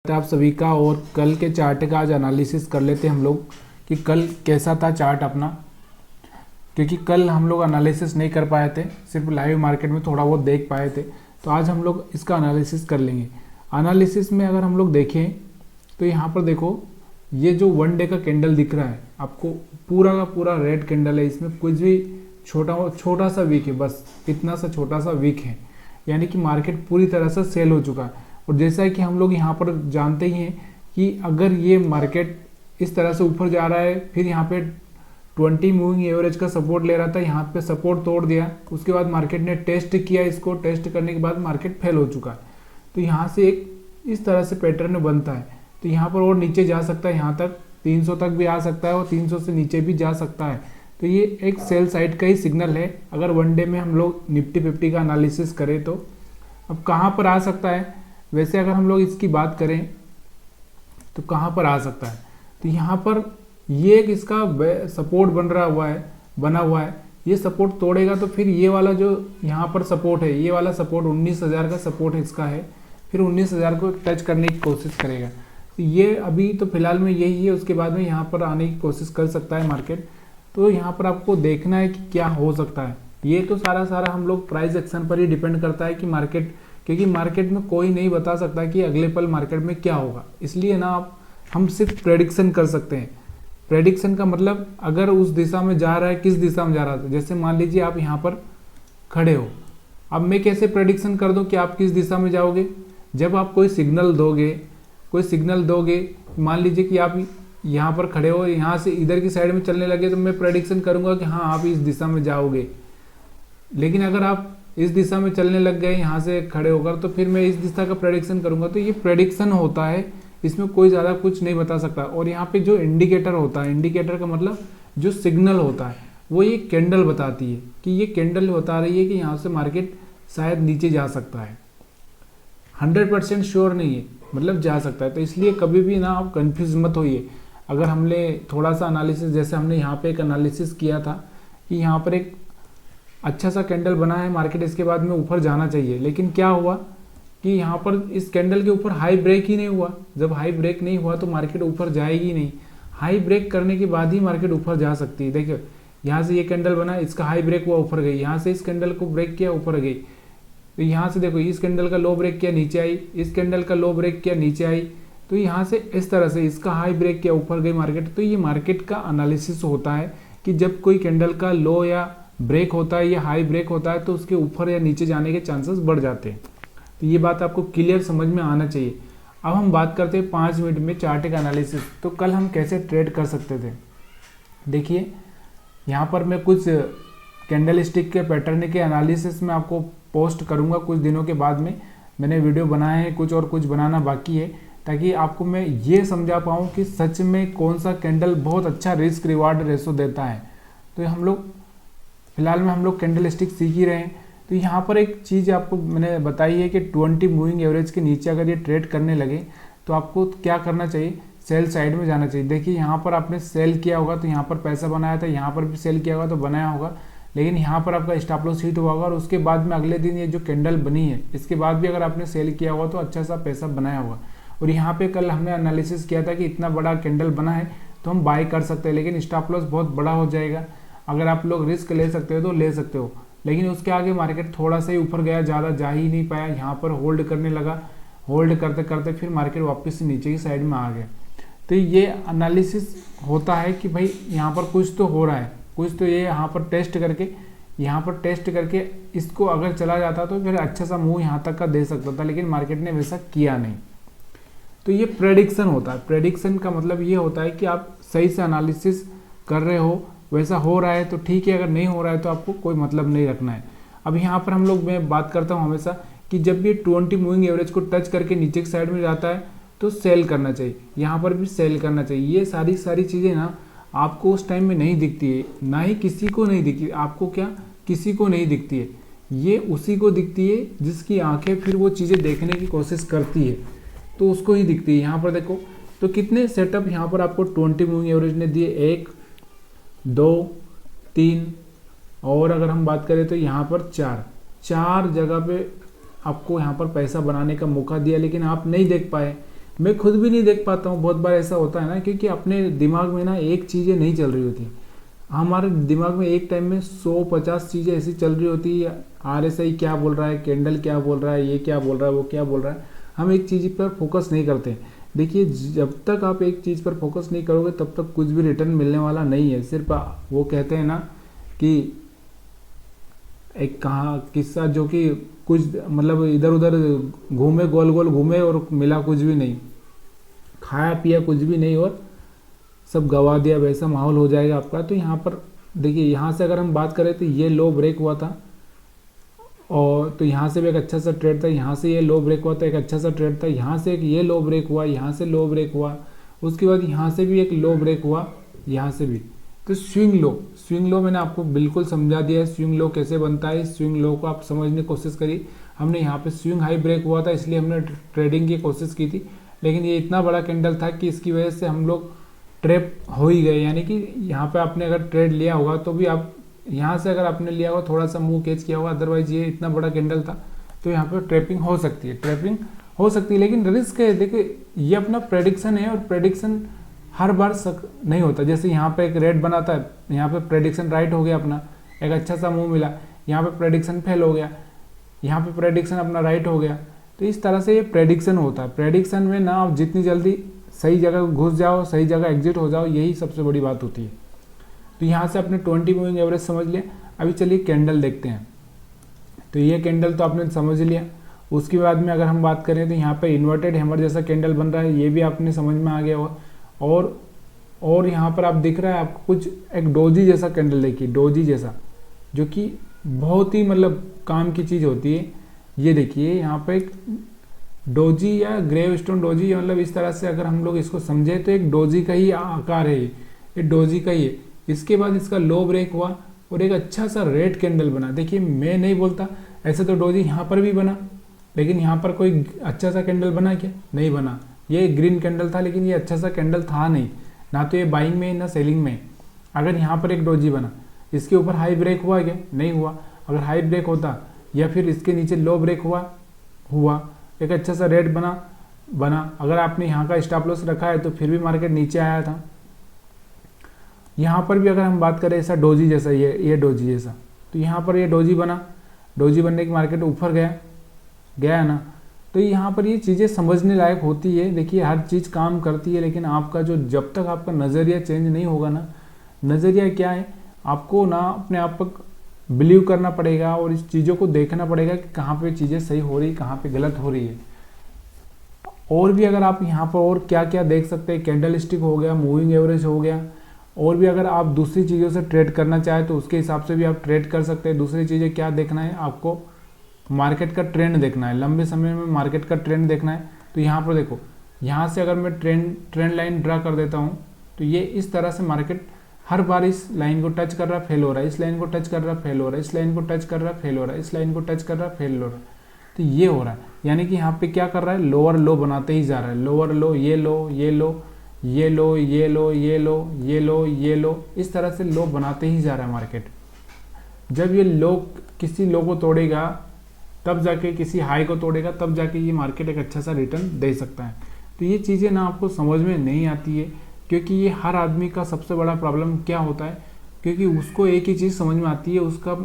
है आप सभी का। और कल के चार्ट का आज एनालिसिस कर लेते हैं हम लोग कि कल कैसा था चार्ट अपना, क्योंकि कल हम लोग एनालिसिस नहीं कर पाए थे, सिर्फ लाइव मार्केट में थोड़ा बहुत देख पाए थे। तो आज हम लोग इसका एनालिसिस कर लेंगे। एनालिसिस में अगर हम लोग देखें तो यहाँ पर देखो, ये जो 1 डे का कैंडल दिख रहा है आपको, पूरा का पूरा रेड कैंडल है। इसमें कुछ भी छोटा सा वीक है, बस इतना सा छोटा सा वीक है, यानी कि मार्केट पूरी तरह से सेल हो चुका है। और जैसा कि हम लोग यहाँ पर जानते ही हैं कि अगर ये मार्केट इस तरह से ऊपर जा रहा है, फिर यहाँ पे 20 मूविंग एवरेज का सपोर्ट ले रहा था, यहाँ पे सपोर्ट तोड़ दिया, उसके बाद मार्केट ने टेस्ट किया, इसको टेस्ट करने के बाद मार्केट फेल हो चुका है। तो यहाँ से एक इस तरह से पैटर्न बनता है। तो यहाँ पर और नीचे जा सकता है, यहाँ तक 300 तक भी आ सकता है और 300 से नीचे भी जा सकता है। तो ये एक सेल साइड का ही सिग्नल है अगर 1 डे में हम लोग निफ्टी 50 का एनालिसिस करें तो। अब कहाँ पर आ सकता है, वैसे अगर हम लोग इसकी बात करें तो कहाँ पर आ सकता है, तो यहाँ पर ये एक इसका सपोर्ट बना हुआ है। ये सपोर्ट तोड़ेगा तो फिर ये वाला जो यहाँ पर सपोर्ट है, ये वाला सपोर्ट 19,000 का सपोर्ट है इसका है, फिर 19,000 को टच करने की कोशिश करेगा। तो ये अभी तो फिलहाल में यही है, उसके बाद में यहाँ पर आने की कोशिश कर सकता है मार्केट। तो यहाँ पर आपको देखना है कि क्या हो सकता है। ये तो सारा हम लोग प्राइस एक्शन पर ही डिपेंड करता है कि मार्केट, क्योंकि मार्केट में कोई नहीं बता सकता कि अगले पल मार्केट में क्या होगा, इसलिए ना हम सिर्फ प्रेडिक्शन कर सकते हैं। प्रेडिक्शन का मतलब अगर उस दिशा में जा रहा है, किस दिशा में जा रहा है, जैसे मान लीजिए आप यहाँ पर खड़े हो, अब मैं कैसे प्रेडिक्शन कर दूं कि आप किस दिशा में जाओगे। जब आप कोई सिग्नल दोगे, मान लीजिए कि आप यहाँ पर खड़े हो, यहाँ से इधर की साइड में चलने लगे, तो मैं प्रेडिक्शन करूंगा कि हाँ आप इस दिशा में जाओगे। लेकिन अगर आप इस दिशा में चलने लग गए यहाँ से खड़े होकर, तो फिर मैं इस दिशा का प्रेडिक्शन करूंगा। तो ये प्रेडिक्शन होता है, इसमें कोई ज़्यादा कुछ नहीं बता सकता। और यहाँ पे जो इंडिकेटर होता है, इंडिकेटर का मतलब जो सिग्नल होता है, वो ये कैंडल बताती है कि ये कैंडल बता रही है कि यहाँ से मार्केट शायद नीचे जा सकता है। 100% श्योर नहीं है, मतलब जा सकता है। तो इसलिए कभी भी ना आप कंफ्यूज मत होइए। अगर हमने थोड़ा सा एनालिसिस, जैसे हमने यहाँ पे एक एनालिसिस किया था कि यहाँ पर एक अच्छा सा कैंडल बना है मार्केट, इसके बाद में ऊपर जाना चाहिए, लेकिन क्या हुआ कि यहाँ पर इस कैंडल के ऊपर हाई ब्रेक ही नहीं हुआ। जब हाई ब्रेक नहीं हुआ तो मार्केट ऊपर जाएगी नहीं। हाई ब्रेक करने के बाद ही मार्केट ऊपर जा सकती है। देखिए यहाँ से ये कैंडल बना, इसका हाई ब्रेक हुआ, ऊपर गई, यहाँ से इस कैंडल को ब्रेक किया, ऊपर गई। तो यहाँ से देखो, इस कैंडल का लो ब्रेक किया, नीचे आई, इस कैंडल का लो ब्रेक किया, नीचे आई। तो यहाँ से इस तरह से इसका हाई ब्रेक किया, ऊपर गई मार्केट। तो ये मार्केट का एनालिसिस होता है कि जब कोई कैंडल का लो या ब्रेक होता है या हाई ब्रेक होता है तो उसके ऊपर या नीचे जाने के चांसेस बढ़ जाते हैं। तो ये बात आपको क्लियर समझ में आना चाहिए। अब हम बात करते हैं 5 मिनट में चार्ट का एनालिसिस। तो कल हम कैसे ट्रेड कर सकते थे, देखिए यहाँ पर मैं कुछ कैंडल स्टिक के पैटर्न के एनालिसिस में आपको पोस्ट करूँगा कुछ दिनों के बाद में। मैंने वीडियो बनाए हैं कुछ, और कुछ बनाना बाकी है, ताकि आपको मैं ये समझा पाऊँ कि सच में कौन सा कैंडल बहुत अच्छा रिस्क रिवार्ड रेशो देता है। तो हम लोग फिलहाल में हम लोग कैंडल स्टिक सीख ही रहे हैं। तो यहाँ पर एक चीज़ आपको मैंने बताई है कि 20 मूविंग एवरेज के नीचे अगर ये ट्रेड करने लगे तो आपको क्या करना चाहिए, सेल साइड में जाना चाहिए। देखिए यहाँ पर आपने सेल किया होगा तो यहाँ पर पैसा बनाया था, यहाँ पर भी सेल किया होगा तो बनाया होगा, लेकिन यहाँ पर आपका स्टॉप लॉस हिट हुआ होगा और उसके बाद में अगले दिन ये जो कैंडल बनी है इसके बाद भी अगर आपने सेल किया होगा तो अच्छा सा पैसा बनाया होगा। और यहाँ पे कल हमने एनालिसिस किया था कि इतना बड़ा कैंडल बना है तो हम बाय कर सकते हैं, लेकिन स्टॉप लॉस बहुत बड़ा हो जाएगा। अगर आप लोग रिस्क ले सकते हो तो ले सकते हो, लेकिन उसके आगे मार्केट थोड़ा सा ही ऊपर गया, ज़्यादा जा ही नहीं पाया, यहाँ पर होल्ड करने लगा। होल्ड करते करते फिर मार्केट वापस से नीचे की साइड में आ गया। तो ये एनालिसिस होता है कि भाई यहाँ पर कुछ तो हो रहा है, कुछ तो ये यहाँ पर टेस्ट करके इसको अगर चला जाता तो फिर अच्छा सा मूव यहाँ तक का दे सकता था, लेकिन मार्केट ने वैसा किया नहीं। तो ये प्रेडिक्शन होता है। प्रेडिक्शन का मतलब ये होता है कि आप सही से एनालिसिस कर रहे हो, वैसा हो रहा है तो ठीक है, अगर नहीं हो रहा है तो आपको कोई मतलब नहीं रखना है। अब यहाँ पर मैं बात करता हूँ हमेशा कि जब ये 20 मूविंग एवरेज को टच करके नीचे की साइड में जाता है तो सेल करना चाहिए, यहाँ पर भी सेल करना चाहिए। ये सारी चीज़ें ना आपको उस टाइम में नहीं दिखती है, ना ही किसी को नहीं दिखती। आपको क्या, किसी को नहीं दिखती है, ये उसी को दिखती है जिसकी आंखें फिर वो चीज़ें देखने की कोशिश करती है, तो उसको ही दिखती है। यहाँ पर देखो तो कितने सेटअप यहाँ पर आपको 20 मूविंग एवरेज ने दिए, 1 2 3, और अगर हम बात करें तो यहाँ पर 4 जगह पे आपको यहाँ पर पैसा बनाने का मौका दिया, लेकिन आप नहीं देख पाए। मैं खुद भी नहीं देख पाता हूँ, बहुत बार ऐसा होता है ना, क्योंकि अपने दिमाग में ना एक चीज़ें नहीं चल रही होती। हमारे दिमाग में एक टाइम में 100-50 चीज़ें ऐसी चल रही होती है। RSI क्या बोल रहा है, कैंडल क्या बोल रहा है, ये क्या बोल रहा है, वो क्या बोल रहा है, हम एक चीज़ पर फोकस नहीं करते। देखिए, जब तक आप एक चीज़ पर फोकस नहीं करोगे तब तक कुछ भी रिटर्न मिलने वाला नहीं है। सिर्फ वो कहते हैं ना कि एक कहा किस्सा, जो कि कुछ मतलब इधर उधर घूमे, गोल गोल घूमे और मिला कुछ भी नहीं, खाया पिया कुछ भी नहीं और सब गवा दिया, वैसा माहौल हो जाएगा आपका। तो यहाँ पर देखिए, यहाँ से अगर हम बात करें तो ये लो ब्रेक हुआ था, और तो यहाँ से भी एक अच्छा सा ट्रेड था, यहाँ से ये लो ब्रेक हुआ था, एक अच्छा सा ट्रेड था, यहाँ से एक ये लो ब्रेक हुआ, यहाँ से लो ब्रेक हुआ, उसके बाद यहाँ से भी एक लो ब्रेक हुआ, यहाँ से भी। तो स्विंग लो मैंने आपको बिल्कुल समझा दिया है, स्विंग लो कैसे बनता है। स्विंग लो को आप समझने की कोशिश करिए। हमने यहाँ पे स्विंग हाई ब्रेक हुआ था, इसलिए हमने ट्रेडिंग की कोशिश की थी, लेकिन ये इतना बड़ा कैंडल था कि इसकी वजह से हम लोग ट्रैप हो ही गए। यानी कि यहाँ पे आपने अगर ट्रेड लिया होगा तो भी आप यहाँ से अगर आपने लिया होगा थोड़ा सा मुंह कैच किया होगा, अदरवाइज ये इतना बड़ा कैंडल था तो यहाँ पे ट्रैपिंग हो सकती है, लेकिन रिस्क है। देखिए, ये अपना प्रेडिक्शन है, और प्रेडिक्शन हर बार नहीं होता। जैसे यहाँ पे एक रेट बनाता है, यहाँ पे प्रेडिक्शन राइट हो गया अपना, एक अच्छा सा मूव मिला, यहाँ पे प्रेडिक्शन फेल हो गया, यहाँ पे प्रेडिक्शन अपना राइट हो गया। तो इस तरह से ये प्रेडिक्शन होता है। प्रेडिक्शन में ना आप जितनी जल्दी सही जगह घुस जाओ, सही जगह एग्जिट हो जाओ, यही सबसे बड़ी बात होती है। तो यहाँ से आपने 20 मूविंग एवरेज समझ लिया। अभी चलिए कैंडल देखते हैं। तो ये कैंडल तो आपने समझ लिया। उसके बाद में अगर हम बात करें तो यहाँ पे इन्वर्टेड हैमर जैसा कैंडल बन रहा है, ये भी आपने समझ में आ गया होगा। और यहाँ पर आप दिख रहा है आपको कुछ एक डोजी जैसा कैंडल, देखिए डोजी जैसा, जो कि बहुत ही मतलब काम की चीज़ होती है। ये देखिए यहाँ पे एक डोजी या ग्रेव स्टोन डोजी, मतलब इस तरह से अगर हम लोग इसको समझे तो एक डोजी का ही आकार है, ये डोजी का ही है। इसके बाद इसका लो ब्रेक हुआ और एक अच्छा सा रेड कैंडल बना। देखिए, मैं नहीं बोलता, ऐसे तो डोजी यहाँ पर भी बना, लेकिन यहाँ पर कोई अच्छा सा कैंडल बना क्या? नहीं बना। ये ग्रीन कैंडल था, लेकिन ये अच्छा सा कैंडल था नहीं, ना तो ये बाइंग में ना सेलिंग में। अगर यहाँ पर एक डोजी बना, इसके ऊपर हाई ब्रेक हुआ क्या? नहीं हुआ। अगर हाई ब्रेक होता या फिर इसके नीचे लो ब्रेक हुआ, एक अच्छा सा रेड बना। अगर आपने यहाँ का स्टॉप लॉस रखा है तो फिर भी मार्केट नीचे आया था। यहाँ पर भी अगर हम बात करें ऐसा डोजी जैसा, ये डोजी जैसा, तो यहाँ पर ये डोजी बना, डोजी बनने की मार्केट ऊपर गया ना। तो यहाँ पर ये चीज़ें समझने लायक होती है। देखिए, हर चीज़ काम करती है, लेकिन आपका जो जब तक आपका नज़रिया चेंज नहीं होगा ना, नज़रिया क्या है, आपको ना अपने आप पर बिलीव करना पड़ेगा और इस चीज़ों को देखना पड़ेगा कि कहाँ पे चीज़ें सही हो रही, कहाँ पे गलत हो रही है। और भी अगर आप यहाँ पर और क्या क्या देख सकते हैं, कैंडल स्टिक हो गया, मूविंग एवरेज हो गया, और भी अगर आप दूसरी चीज़ों से ट्रेड करना चाहें तो उसके हिसाब से भी आप ट्रेड कर सकते हैं। दूसरी चीज़ें क्या देखना है आपको, मार्केट का ट्रेंड देखना है, लंबे समय में मार्केट का ट्रेंड देखना है। तो यहाँ पर देखो, यहाँ से अगर मैं ट्रेंड लाइन ड्रा कर देता हूँ तो ये इस तरह से मार्केट हर बार इस लाइन को टच कर रहा, फेल हो रहा है, इस लाइन को टच कर रहा, फेल हो रहा है, इस लाइन को टच कर रहा, फेल हो रहा है, इस लाइन को टच कर रहा, फेल हो रहा है। तो ये हो रहा है, यानी कि यहाँ पे क्या कर रहा है, लोअर लो बनाते ही जा रहा है। लोअर लो, ये लो, ये लो, ये लो, ये लो, ये लो, ये लो, ये लो, इस तरह से लो बनाते ही जा रहा है मार्केट। जब ये लो किसी लो को तोड़ेगा, तब जाके किसी हाई को तोड़ेगा, तब जाके ये मार्केट एक अच्छा सा रिटर्न दे सकता है। तो ये चीज़ें ना आपको समझ में नहीं आती है, क्योंकि ये हर आदमी का सबसे बड़ा प्रॉब्लम क्या होता है, क्योंकि उसको एक ही चीज़ समझ में आती है, उसका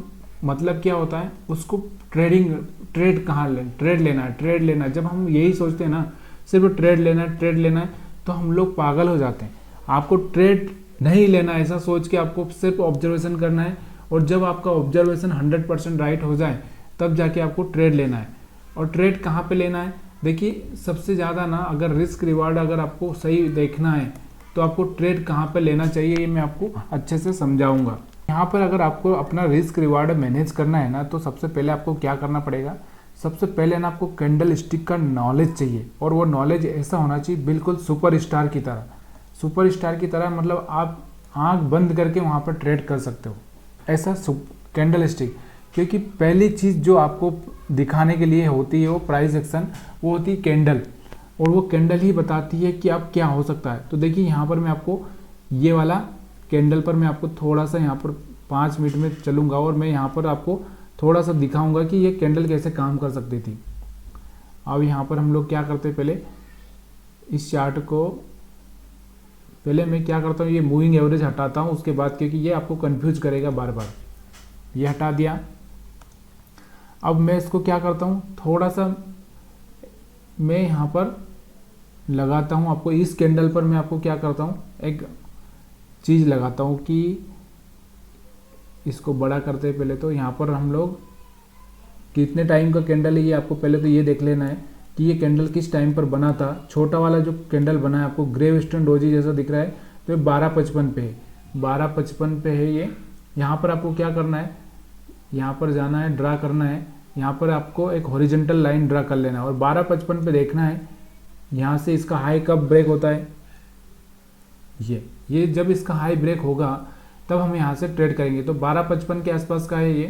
मतलब क्या होता है, उसको ट्रेड कहाँ ट्रेड लेना है। जब हम यही सोचते हैं ना, सिर्फ ट्रेड लेना है, तो हम लोग पागल हो जाते हैं। आपको ट्रेड नहीं लेना, ऐसा सोच के आपको सिर्फ ऑब्जर्वेशन करना है, और जब आपका ऑब्जर्वेशन 100% राइट हो जाए तब जाके आपको ट्रेड लेना है। और ट्रेड कहाँ पे लेना है, देखिए सबसे ज़्यादा ना, अगर रिस्क रिवार्ड अगर आपको सही देखना है तो आपको ट्रेड कहाँ पे लेना चाहिए, ये मैं आपको अच्छे से समझाऊंगा। यहाँ पर अगर आपको अपना रिस्क रिवार्ड मैनेज करना है ना, तो सबसे पहले आपको क्या करना पड़ेगा, सबसे पहले ना आपको कैंडल स्टिक का नॉलेज चाहिए, और वो नॉलेज ऐसा होना चाहिए बिल्कुल सुपरस्टार की तरह, मतलब आप आंख बंद करके वहाँ पर ट्रेड कर सकते हो, ऐसा कैंडल स्टिक। क्योंकि पहली चीज़ जो आपको दिखाने के लिए होती है वो प्राइस एक्शन, वो होती है कैंडल, और वो कैंडल ही बताती है कि आप क्या हो सकता है। तो देखिए, यहाँ पर मैं आपको ये वाला कैंडल पर मैं आपको थोड़ा सा यहाँ पर 5 मिनट में चलूँगा, और मैं यहाँ पर आपको थोड़ा सा दिखाऊंगा कि ये कैंडल कैसे काम कर सकती थी। अब यहाँ पर हम लोग क्या करते हैं, पहले इस चार्ट को पहले मैं क्या करता हूँ, ये मूविंग एवरेज हटाता हूँ उसके बाद, क्योंकि ये आपको कंफ्यूज करेगा बार बार। ये हटा दिया। अब मैं इसको क्या करता हूँ, थोड़ा सा मैं यहाँ पर लगाता हूँ आपको, इस कैंडल पर मैं आपको क्या करता हूँ, एक चीज़ लगाता हूँ कि इसको बड़ा करते हैं। पहले तो यहाँ पर हम लोग कितने टाइम का कैंडल है ये आपको पहले तो ये देख लेना है कि ये कैंडल किस टाइम पर बना था। छोटा वाला जो कैंडल बना है आपको ग्रे वेस्टर्न डोजी जैसा दिख रहा है, तो ये 12:55 पे है, 12:55 पे है ये। यहाँ पर आपको क्या करना है, यहाँ पर जाना है, ड्रा करना है, यहाँ पर आपको एक हॉरिजेंटल लाइन ड्रा कर लेना है और 12:55 पे देखना है यहाँ से इसका हाई कब ब्रेक होता है। ये जब इसका हाई ब्रेक होगा तब हम यहाँ से ट्रेड करेंगे। तो 12:55 के आसपास का है ये,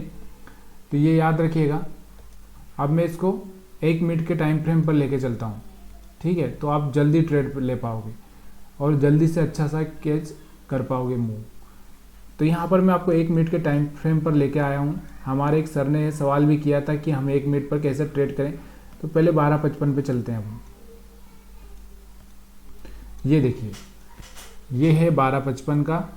तो ये याद रखिएगा। अब मैं इसको 1 मिनट के टाइम फ्रेम पर लेके चलता हूँ, ठीक है, तो आप जल्दी ट्रेड ले पाओगे और जल्दी से अच्छा सा कैच कर पाओगे मूव। तो यहाँ पर मैं आपको 1 मिनट के टाइम फ्रेम पर लेके आया हूँ। हमारे एक सर ने सवाल भी किया था कि हम 1 मिनट पर कैसे ट्रेड करें, तो पहले 12:55 पे चलते हैं हम। ये देखिए, ये है 12:55 का,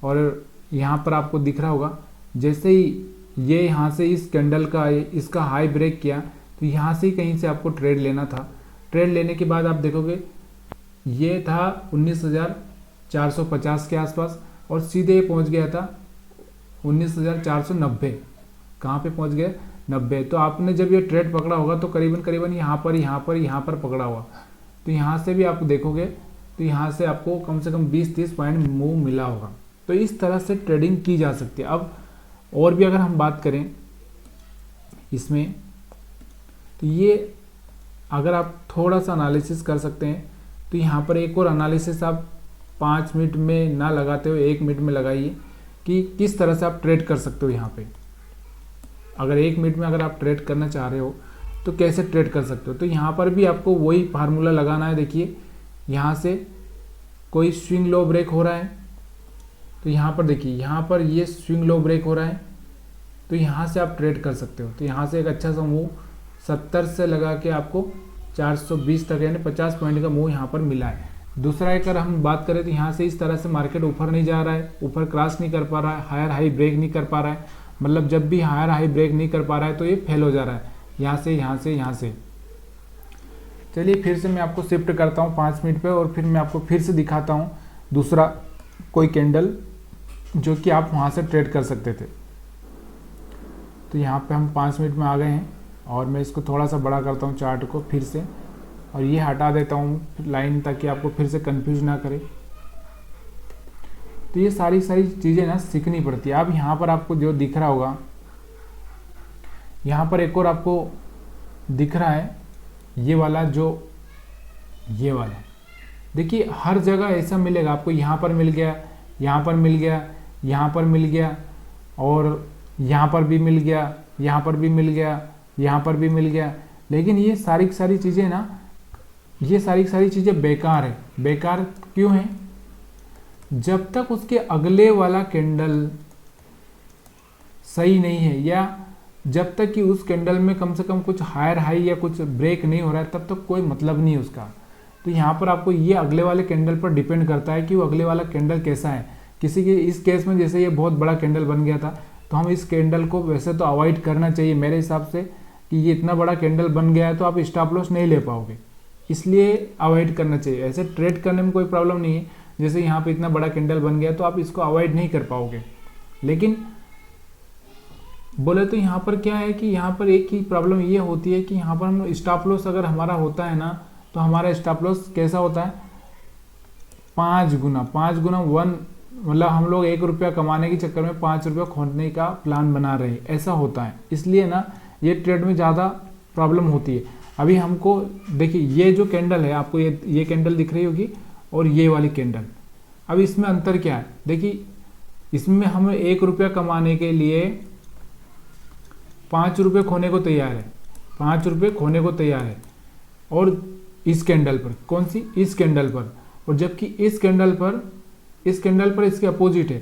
और यहाँ पर आपको दिख रहा होगा जैसे ही ये यहाँ से इस कैंडल का इसका हाई ब्रेक किया, तो यहाँ से ही कहीं से आपको ट्रेड लेना था। ट्रेड लेने के बाद आप देखोगे ये था 19,450 के आसपास और सीधे पहुँच गया था 19,490। कहाँ पे पहुँच गया, 90। तो आपने जब ये ट्रेड पकड़ा होगा तो करीबन करीबन यहाँ पर पकड़ा होगा। तो यहाँ से भी आप देखोगे तो यहाँ से आपको कम से कम 20-30 पॉइंट मूव मिला होगा। तो इस तरह से ट्रेडिंग की जा सकती है। अब और भी अगर हम बात करें इसमें, तो ये अगर आप थोड़ा सा एनालिसिस कर सकते हैं तो यहाँ पर एक और एनालिसिस आप 5 मिनट में ना लगाते हुए 1 मिनट में लगाइए कि किस तरह से आप ट्रेड कर सकते हो। यहाँ पे अगर 1 मिनट में अगर आप ट्रेड करना चाह रहे हो तो कैसे ट्रेड कर सकते हो। तो यहाँ पर भी आपको वही फार्मूला लगाना है। देखिए यहाँ से कोई स्विंग लो ब्रेक हो रहा है, तो यहाँ पर देखिए यहाँ पर ये स्विंग लो ब्रेक हो रहा है, तो यहाँ से आप ट्रेड कर सकते हो। तो यहाँ से एक अच्छा सा मूव 70 से लगा के आपको 420 तक यानी 50 पॉइंट का मूव यहाँ पर मिला है। दूसरा अगर हम बात करें तो यहाँ से इस तरह से मार्केट ऊपर नहीं जा रहा है, ऊपर क्रॉस नहीं कर पा रहा है, हायर हाई ब्रेक नहीं कर पा रहा है। मतलब जब भी हायर हाई ब्रेक नहीं कर पा रहा है तो ये फेल हो जा रहा है यहाँ से यहाँ से यहाँ से। चलिए फिर से मैं आपको शिफ्ट करता हूँ 5 मिनट पे और फिर मैं आपको फिर से दिखाता हूँ दूसरा कोई कैंडल जो कि आप वहाँ से ट्रेड कर सकते थे। तो यहाँ पे हम 5 मिनट में आ गए हैं और मैं इसको थोड़ा सा बड़ा करता हूँ चार्ट को फिर से, और ये हटा देता हूँ लाइन ताकि आपको फिर से कंफ्यूज ना करे। तो ये सारी चीज़ें ना सीखनी पड़ती है। अब यहाँ पर आपको जो दिख रहा होगा, यहाँ पर एक और आपको दिख रहा है ये वाला, जो ये वाला देखिए हर जगह ऐसा मिलेगा आपको। यहाँ पर मिल गया, यहाँ पर मिल गया, यहाँ पर मिल गया, और यहाँ पर भी मिल गया, यहाँ पर भी मिल गया, यहाँ पर भी मिल गया। लेकिन ये सारी चीज़ें ना, ये सारी चीज़ें बेकार है। बेकार क्यों है? जब तक उसके अगले वाला कैंडल सही नहीं है, या जब तक कि उस कैंडल में कम से कम कुछ हायर हाई या कुछ ब्रेक नहीं हो रहा है, तब तक कोई मतलब नहीं है उसका। तो यहाँ पर आपको ये अगले वाले कैंडल पर डिपेंड करता है कि वो अगले वाला कैंडल कैसा है। किसी के इस केस में जैसे ये बहुत बड़ा कैंडल बन गया था, तो हम इस कैंडल को वैसे तो अवॉइड करना चाहिए मेरे हिसाब से, कि ये इतना बड़ा कैंडल बन गया है तो आप स्टॉप लॉस नहीं ले पाओगे, इसलिए अवॉइड करना चाहिए। ऐसे ट्रेड करने में कोई प्रॉब्लम नहीं है, जैसे यहाँ पे इतना बड़ा कैंडल बन गया तो आप इसको अवॉइड नहीं कर पाओगे। लेकिन बोले तो यहाँ पर क्या है कि यहाँ पर एक ही प्रॉब्लम ये होती है कि यहाँ पर हम स्टॉप लॉस अगर हमारा होता है ना, तो हमारा स्टॉप लॉस कैसा होता है, 5 गुना 1, मतलब हम लोग 1 रुपया कमाने के चक्कर में 5 रुपया खोने का प्लान बना रहे हैं, ऐसा होता है। इसलिए ना ये ट्रेड में ज़्यादा प्रॉब्लम होती है। अभी हमको देखिए ये जो कैंडल है, आपको ये कैंडल दिख रही होगी और ये वाली कैंडल, अब इसमें अंतर क्या है? देखिए इसमें हमें 1 रुपया कमाने के लिए 5 रुपये खोने को तैयार है, 5 रुपये खोने को तैयार है। और इस कैंडल पर, कौन सी? इस कैंडल पर। और जबकि इस कैंडल पर इसके अपोजिट है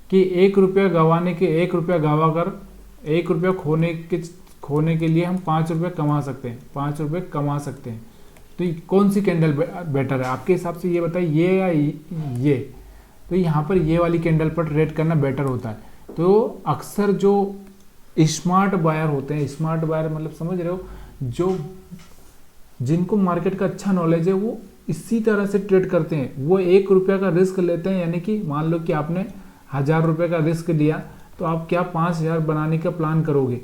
कि 1 रुपया गंवाने के 1 रुपया गंवा कर 1 रुपया खोने के लिए हम 5 रुपये कमा सकते हैं, 5 रुपये कमा सकते हैं। तो कौन सी कैंडल बेटर है आपके हिसाब से, ये बताइए, ये या ये। तो यहाँ पर ये वाली कैंडल पर ट्रेड करना बेटर होता है। तो अक्सर जो स्मार्ट बायर होते हैं, स्मार्ट बायर मतलब समझ रहे हो, जो जिनको मार्केट का अच्छा नॉलेज है, वो इसी तरह से ट्रेड करते हैं। वो 1 रुपये का रिस्क लेते हैं, यानी कि मान लो कि आपने 1000 रुपये का रिस्क लिया, तो आप क्या 5000 बनाने का प्लान करोगे,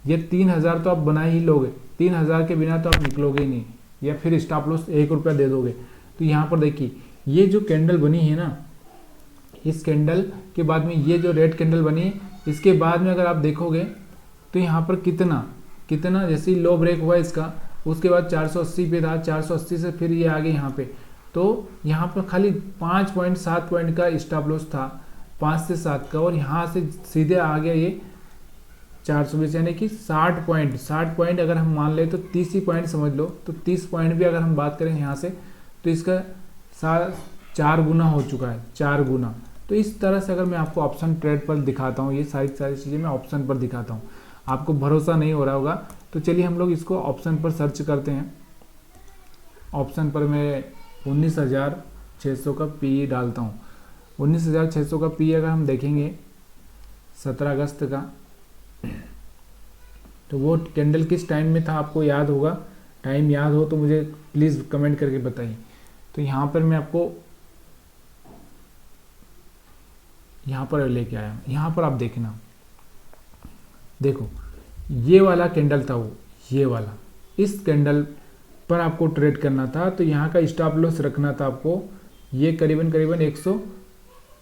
ये 3000 तो आप बना ही लोगे, 3000 के बिना तो आप निकलोगे ही नहीं, या फिर स्टॉप लॉस 1 रुपया दे दोगे। तो यहाँ पर देखिए ये जो कैंडल बनी है ना, इस कैंडल के बाद में ये जो रेड कैंडल बनी है, इसके बाद में अगर आप देखोगे तो यहाँ पर कितना जैसे ही लो ब्रेक हुआ इसका, उसके बाद 480 पे था, 480 से फिर ये आ गए यहाँ पे। तो यहाँ पर खाली 5.7 पॉइंट का स्टॉप लॉस था, 5 से 7 का, और यहाँ से सीधे आ गया ये 420, यानी कि 60 पॉइंट अगर हम मान ले तो 30 ही पॉइंट समझ लो। तो 30 पॉइंट भी अगर हम बात करें यहाँ से, तो इसका 4 गुना हो चुका है, 4 गुना। तो इस तरह से अगर मैं आपको ऑप्शन ट्रेड पर दिखाता हूँ, ये सारी चीज़ें मैं ऑप्शन पर दिखाता हूँ, आपको भरोसा नहीं हो रहा होगा, तो चलिए हम लोग इसको ऑप्शन पर सर्च करते हैं। ऑप्शन पर मैं 19,600 का पी डालता हूँ। 19,600 का पी अगर हम देखेंगे 17 अगस्त का, तो वो कैंडल किस टाइम में था आपको याद होगा, टाइम याद हो तो मुझे प्लीज़ कमेंट करके बताइए। तो यहाँ पर मैं आपको यहाँ पर लेके आया हूँ। यहाँ पर आप देखना, देखो ये वाला कैंडल था, वो ये वाला, इस कैंडल पर आपको ट्रेड करना था। तो यहाँ का स्टॉप लॉस रखना था आपको, ये करीबन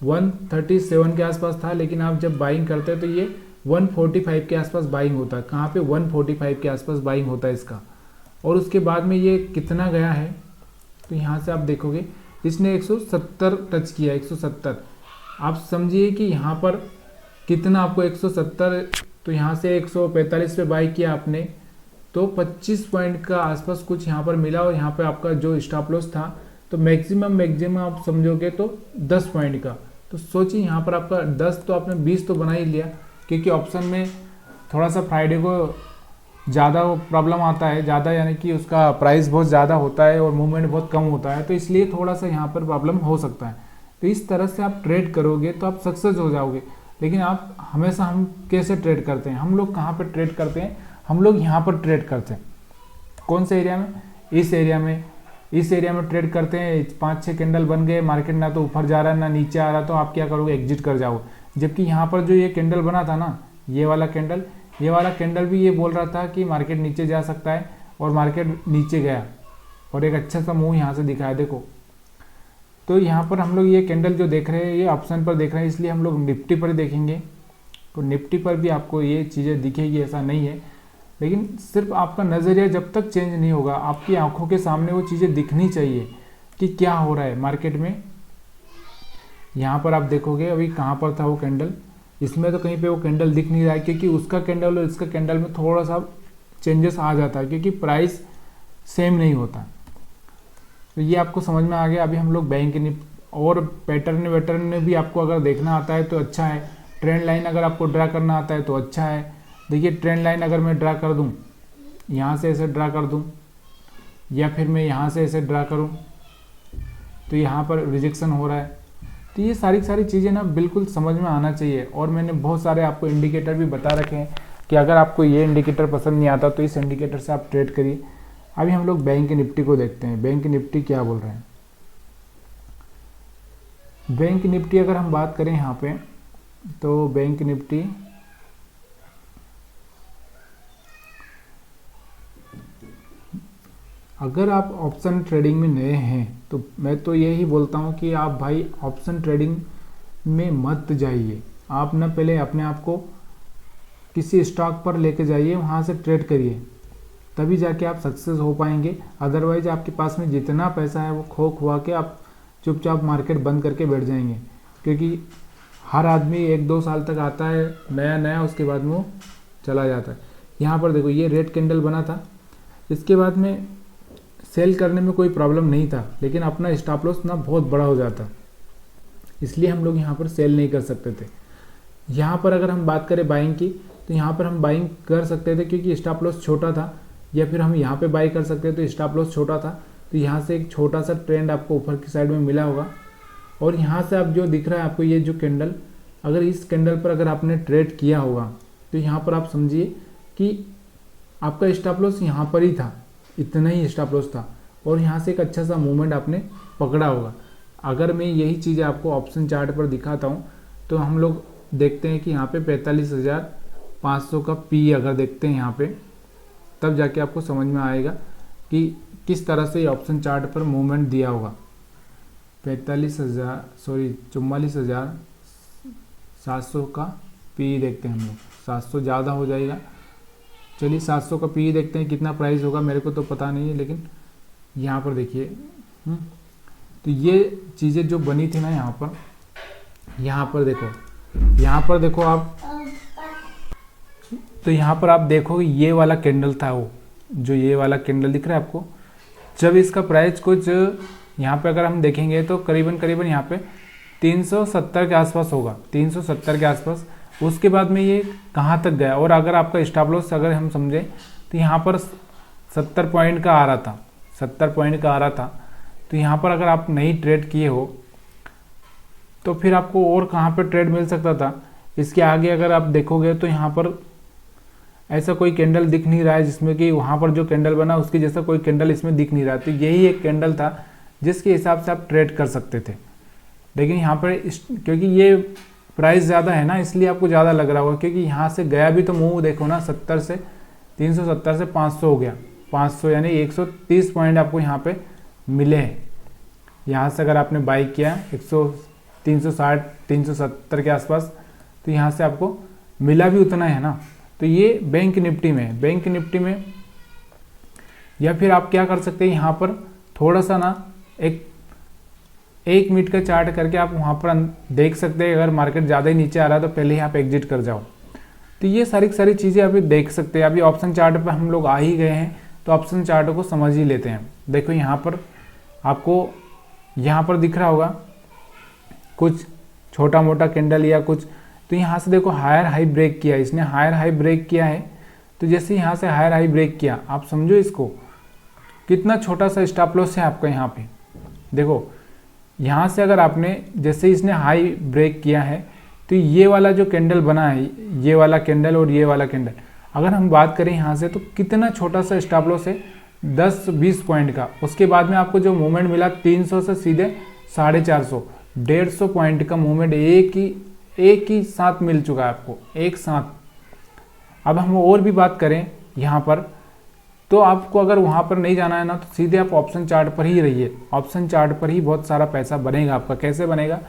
137 के आसपास था, लेकिन आप जब बाइंग करते हैं तो ये 145 के आसपास बाइंग होता है। कहाँ पे 145 के आसपास बाइंग होता है इसका। और उसके बाद में ये कितना गया है, तो यहाँ से आप देखोगे इसने 170 टच किया, 170। आप समझिए कि यहाँ पर कितना आपको 170, तो यहाँ से 145 पे बाई किया आपने, तो 25 पॉइंट का आसपास कुछ यहाँ पर मिला। और यहाँ पे आपका जो स्टॉप लॉस था, तो मैक्सिमम आप समझोगे तो 10 पॉइंट का। तो सोचिए यहाँ पर आपका 10, तो आपने 20 तो बना ही लिया, क्योंकि ऑप्शन में थोड़ा सा फ्राइडे को ज़्यादा प्रॉब्लम आता है, ज़्यादा यानी कि उसका प्राइस बहुत ज़्यादा होता है और मूवमेंट बहुत कम होता है, तो इसलिए थोड़ा सा यहाँ पर प्रॉब्लम हो सकता है। तो इस तरह से आप ट्रेड करोगे तो आप सक्सेस हो जाओगे। लेकिन आप हमेशा, हम कैसे ट्रेड करते हैं, हम लोग कहाँ पर ट्रेड करते हैं, हम लोग यहाँ पर ट्रेड करते हैं। कौन से एरिया में, इस एरिया में ट्रेड करते हैं। 5-6 कैंडल बन गए, मार्केट ना तो ऊपर जा रहा है ना नीचे आ रहा, तो आप क्या करोगे, एग्जिट कर जाओगे। जबकि यहाँ पर जो ये कैंडल बना था ना, ये वाला कैंडल भी ये बोल रहा था कि मार्केट नीचे जा सकता है, और मार्केट नीचे गया और एक अच्छा सा मूव यहाँ से दिखाया, देखो। तो यहाँ पर हम लोग ये कैंडल जो देख रहे हैं, ये ऑप्शन पर देख रहे हैं, इसलिए हम लोग निफ्टी पर देखेंगे। तो निफ्टी पर भी आपको ये चीज़ें दिखेगी, ऐसा नहीं है। लेकिन सिर्फ आपका नज़रिया जब तक चेंज नहीं होगा, आपकी आंखों के सामने वो चीज़ें दिखनी चाहिए कि क्या हो रहा है मार्केट में। यहाँ पर आप देखोगे अभी कहाँ पर था वो कैंडल, इसमें तो कहीं पे वो कैंडल दिख नहीं रहा है, क्योंकि उसका कैंडल और इसका कैंडल में थोड़ा सा चेंजेस आ जाता है, क्योंकि प्राइस सेम नहीं होता। तो ये आपको समझ में आ गया। अभी हम लोग बैंक निफ्टी और पैटर्न में भी आपको अगर देखना आता है तो अच्छा है। ट्रेंड लाइन अगर आपको ड्रा करना आता है तो अच्छा है। देखिए ट्रेंड लाइन अगर मैं ड्रा कर दूं, यहाँ से ऐसे ड्रा कर दूं, या फिर मैं यहाँ से ऐसे ड्रा करूं, तो यहाँ पर रिजेक्शन हो रहा है। तो ये सारी चीज़ें ना बिल्कुल समझ में आना चाहिए। और मैंने बहुत सारे आपको इंडिकेटर भी बता रखे हैं कि अगर आपको ये इंडिकेटर पसंद नहीं आता तो इस इंडिकेटर से आप ट्रेड करिए। अभी हम लोग बैंक निफ्टी को देखते हैं, बैंक निफ्टी क्या बोल रहे हैं। बैंक निफ्टी अगर हम बात करें यहाँ पे, तो बैंक निफ्टी अगर आप ऑप्शन ट्रेडिंग में नए हैं तो मैं तो यही बोलता हूँ कि आप भाई ऑप्शन ट्रेडिंग में मत जाइए। आप ना पहले अपने आप को किसी स्टॉक पर लेके जाइए, वहाँ से ट्रेड करिए, तभी जाके आप सक्सेस हो पाएंगे। अदरवाइज आपके पास में जितना पैसा है वो खो खुआ के आप चुपचाप मार्केट बंद करके बैठ जाएंगे। क्योंकि हर आदमी 1-2 साल तक आता है नया, उसके बाद में वो चला जाता है। यहाँ पर देखो ये रेड कैंडल बना था, इसके बाद में सेल करने में कोई प्रॉब्लम नहीं था, लेकिन अपना स्टॉप लॉस ना बहुत बड़ा हो जाता, इसलिए हम लोग यहाँ पर सेल नहीं कर सकते थे। यहाँ पर अगर हम बात करें बाइंग की, तो यहाँ पर हम बाइंग कर सकते थे क्योंकि स्टॉप लॉस छोटा था, या फिर हम यहाँ पे बाई कर सकते थे तो स्टॉप लॉस छोटा था। तो यहाँ से एक छोटा सा ट्रेंड आपको ऊपर की साइड में मिला होगा, और यहाँ से आप जो दिख रहा है आपको ये जो कैंडल, अगर इस कैंडल पर अगर आपने ट्रेड किया होगा तो यहाँ पर आप समझिए कि आपका स्टॉप लॉस यहाँ पर ही था, इतना ही स्टॉप लॉस था, और यहाँ से एक अच्छा सा मूवमेंट आपने पकड़ा होगा। अगर मैं यही चीज़ें आपको ऑप्शन चार्ट पर दिखाता हूँ तो हम लोग देखते हैं कि यहाँ पे 45,500 का पी अगर देखते हैं यहाँ पे, तब जाके आपको समझ में आएगा कि किस तरह से ये ऑप्शन चार्ट पर मूवमेंट दिया होगा। 44,700 का पी देखते हैं हम लोग, 700 ज़्यादा हो जाएगा, चलिए 700 का पी देखते हैं कितना प्राइस होगा, मेरे को तो पता नहीं है, लेकिन यहाँ पर देखिए तो ये चीज़ें जो बनी थी ना यहाँ पर देखो आप, तो यहाँ पर आप देखो ये वाला कैंडल था, वो जो ये वाला कैंडल दिख रहा है आपको, जब इसका प्राइस कुछ यहाँ पे अगर हम देखेंगे तो करीबन यहाँ पे 370 के आसपास होगा, 370 के आसपास। उसके बाद में ये कहाँ तक गया, और अगर आपका स्टॉप लॉस अगर हम समझें तो यहाँ पर 70 पॉइंट का आ रहा था, 70 पॉइंट का आ रहा था। तो यहाँ पर अगर आप नहीं ट्रेड किए हो तो फिर आपको और कहाँ पर ट्रेड मिल सकता था। इसके आगे अगर आप देखोगे तो यहाँ पर ऐसा कोई कैंडल दिख नहीं रहा है जिसमें कि वहाँ पर जो कैंडल बना उसके जैसा कोई कैंडल इसमें दिख नहीं रहा। तो यही एक कैंडल था जिसके हिसाब से आप ट्रेड कर सकते थे। लेकिन यहाँ पर क्योंकि ये प्राइस ज़्यादा है ना, इसलिए आपको ज़्यादा लग रहा होगा, क्योंकि यहाँ से गया भी तो मूव देखो ना, 70 से 370 से 500 हो गया, 500 यानी 130 पॉइंट आपको यहाँ पे मिले हैं। यहाँ से अगर आपने बाई किया 360 370 के आसपास, तो यहाँ से आपको मिला भी उतना है ना। तो ये बैंक निफ्टी में, बैंक निफ्टी में, या फिर आप क्या कर सकते हैं, यहाँ पर थोड़ा सा ना एक मिनट का चार्ट करके आप वहाँ पर देख सकते हैं। अगर मार्केट ज़्यादा ही नीचे आ रहा है तो पहले ही आप एग्जिट कर जाओ। तो ये सारी चीज़ें अभी देख सकते हैं। अभी ऑप्शन चार्ट पर हम लोग आ ही गए हैं तो ऑप्शन चार्ट को समझ ही लेते हैं। देखो यहाँ पर आपको यहाँ पर दिख रहा होगा कुछ छोटा मोटा कैंडल या कुछ, तो यहाँ से देखो हायर हाई ब्रेक किया, इसने हायर हाई ब्रेक किया है। तो जैसे यहाँ से हायर हाई ब्रेक किया, आप समझो इसको कितना छोटा सा स्टॉप लॉस है आपका। यहाँ पे देखो, यहाँ से अगर आपने जैसे इसने हाई ब्रेक किया है तो ये वाला जो कैंडल बना है, ये वाला कैंडल और ये वाला कैंडल, अगर हम बात करें यहाँ से तो कितना छोटा सा स्टॉप लॉस है, 10-20 पॉइंट का। उसके बाद में आपको जो मूवमेंट मिला 300 से सीधे 450, 150 पॉइंट का मूवमेंट एक ही साथ मिल चुका है आपको, एक साथ। अब हम और भी बात करें यहाँ पर, तो आपको अगर वहाँ पर नहीं जाना है ना, तो सीधे आप ऑप्शन चार्ट पर ही रहिए। ऑप्शन चार्ट पर ही बहुत सारा पैसा बनेगा आपका। कैसे बनेगा,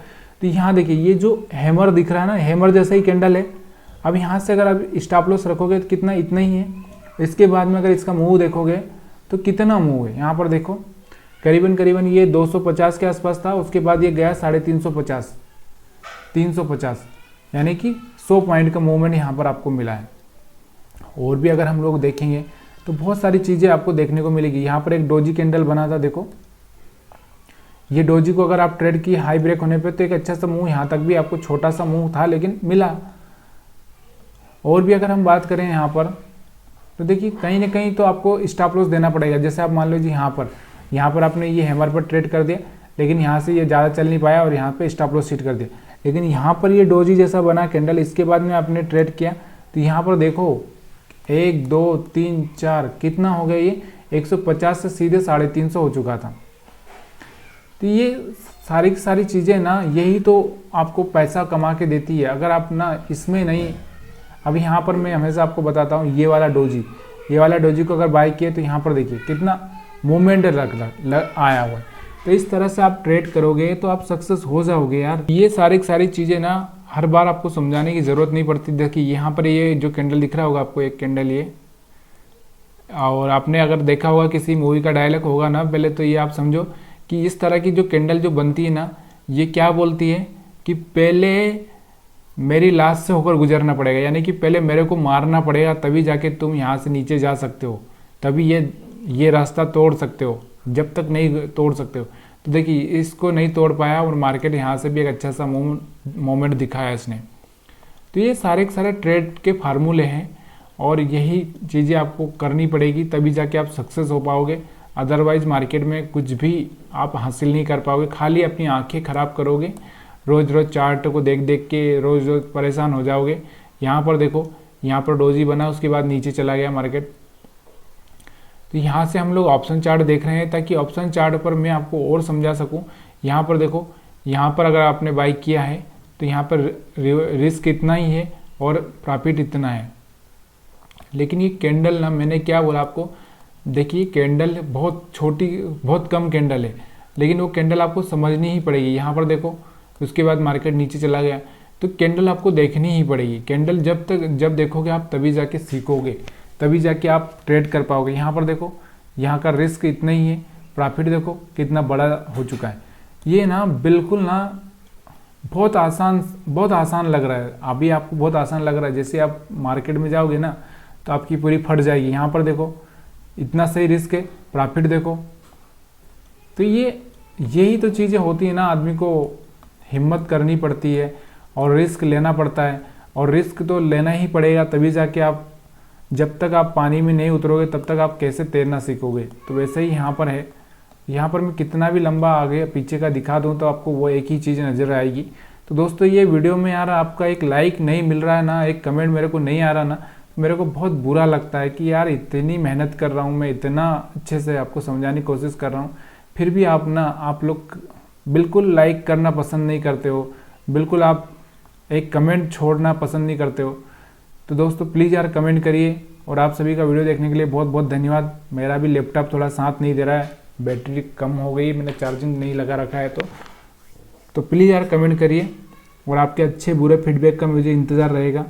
तो यहाँ देखिए ये जो हैमर दिख रहा है ना, हैमर जैसा ही कैंडल है। अब यहाँ से अगर आप स्टॉप लॉस रखोगे तो कितना, इतना ही है। इसके बाद में अगर इसका मूव देखोगे तो कितना मूव है, यहाँ पर देखो करीबन ये 250 के आसपास था। उसके बाद ये गया 350, 350, यानी कि 100 पॉइंट का मूवमेंट यहाँ पर आपको मिला है। और भी अगर हम लोग देखेंगे तो बहुत सारी चीज़ें आपको देखने को मिलेगी। यहाँ पर एक डोजी कैंडल बना था, देखो ये डोजी को अगर आप ट्रेड की हाई ब्रेक होने पे तो एक अच्छा सा मूव, यहाँ तक भी आपको छोटा सा मूव था लेकिन मिला। और भी अगर हम बात करें यहाँ पर, तो देखिए कहीं ना कहीं तो आपको स्टॉप लॉस देना पड़ेगा। जैसे आप मान लो जी यहाँ पर आपने ये हैमर पर ट्रेड कर दिया, लेकिन यहाँ से ये ज़्यादा चल नहीं पाया और यहाँ पे स्टॉप लॉस हिट कर दिया। लेकिन यहाँ पर ये डोजी जैसा बना कैंडल, इसके बाद में आपने ट्रेड किया तो यहाँ पर देखो 1 2 3 4 कितना हो गया, ये 150 से सीधे 350 हो चुका था। तो ये सारी चीज़ें ना, यही तो आपको पैसा कमा के देती है। अगर आप ना इसमें नहीं, अब यहाँ पर मैं हमेशा आपको बताता हूँ, ये वाला डोजी को अगर बाय किए तो यहाँ पर देखिए कितना मूवमेंट आया हुआ है। तो इस तरह से आप ट्रेड करोगे तो आप सक्सेस हो जाओगे यार। ये सारी चीज़ें ना हर बार आपको समझाने की ज़रूरत नहीं पड़ती। देखिए यहाँ पर ये जो कैंडल दिख रहा होगा आपको, एक कैंडल ये, और आपने अगर देखा होगा किसी मूवी का डायलॉग होगा ना, पहले तो ये आप समझो कि इस तरह की जो कैंडल जो बनती है ना, ये क्या बोलती है कि पहले मेरी लाश से होकर गुजरना पड़ेगा, यानी कि पहले मेरे को मारना पड़ेगा तभी जाके तुम यहाँ से नीचे जा सकते हो, तभी ये रास्ता तोड़ सकते हो, जब तक नहीं तोड़ सकते हो। तो देखिए इसको नहीं तोड़ पाया और मार्केट यहाँ से भी एक अच्छा सा मोमेंट दिखाया इसने। तो ये सारे ट्रेड के फार्मूले हैं और यही चीज़ें आपको करनी पड़ेगी, तभी जाके आप सक्सेस हो पाओगे। अदरवाइज मार्केट में कुछ भी आप हासिल नहीं कर पाओगे, खाली अपनी आंखें ख़राब करोगे। रोज़ रोज़ चार्ट को देख देख के रोज़ रोज़ परेशान हो जाओगे। यहाँ पर देखो, यहाँ पर डोजी बना, उसके बाद नीचे चला गया मार्केट। तो यहाँ से हम लोग ऑप्शन चार्ट देख रहे हैं, ताकि ऑप्शन चार्ट पर मैं आपको और समझा सकूँ। यहाँ पर देखो, यहाँ पर अगर आपने बाई किया है तो यहाँ पर रिस्क इतना ही है और प्रॉफिट इतना है। लेकिन ये कैंडल ना, मैंने क्या बोला आपको, देखिए कैंडल बहुत छोटी, बहुत कम कैंडल है, लेकिन वो कैंडल आपको समझनी ही पड़ेगी। यहाँ पर देखो, उसके बाद मार्केट नीचे चला गया, तो कैंडल आपको देखनी ही पड़ेगी। कैंडल जब देखोगे आप, तभी जाके सीखोगे, तभी जाके आप ट्रेड कर पाओगे। यहाँ पर देखो, यहाँ का रिस्क इतना ही है, प्रॉफिट देखो कितना बड़ा हो चुका है। ये ना बिल्कुल ना बहुत आसान लग रहा है, अभी आपको बहुत आसान लग रहा है। जैसे आप मार्केट में जाओगे ना तो आपकी पूरी फट जाएगी। यहाँ पर देखो इतना सही रिस्क है, प्रॉफिट देखो। तो यही तो चीज़ें होती है ना, आदमी को हिम्मत करनी पड़ती है और रिस्क लेना पड़ता है। और रिस्क तो लेना ही पड़ेगा, तभी जाके आप, जब तक आप पानी में नहीं उतरोगे तब तक आप कैसे तैरना सीखोगे। तो वैसे ही यहाँ पर है। यहाँ पर मैं कितना भी लंबा आगे पीछे का दिखा दूँ तो आपको वो एक ही चीज़ नज़र आएगी। तो दोस्तों, ये वीडियो में यार आपका एक लाइक नहीं मिल रहा है ना, एक कमेंट मेरे को नहीं आ रहा ना, मेरे को बहुत बुरा लगता है कि यार इतनी मेहनत कर रहा हूँ मैं, इतना अच्छे से आपको समझाने की कोशिश कर रहा हूँ, फिर भी आप लोग बिल्कुल लाइक करना पसंद नहीं करते हो, बिल्कुल आप एक कमेंट छोड़ना पसंद नहीं करते हो। तो दोस्तों प्लीज़ यार कमेंट करिए। और आप सभी का वीडियो देखने के लिए बहुत बहुत धन्यवाद। मेरा भी लैपटॉप थोड़ा साथ नहीं दे रहा है, बैटरी कम हो गई, मैंने चार्जिंग नहीं लगा रखा है। तो प्लीज़ यार कमेंट करिए, और आपके अच्छे बुरे फीडबैक का मुझे इंतज़ार रहेगा।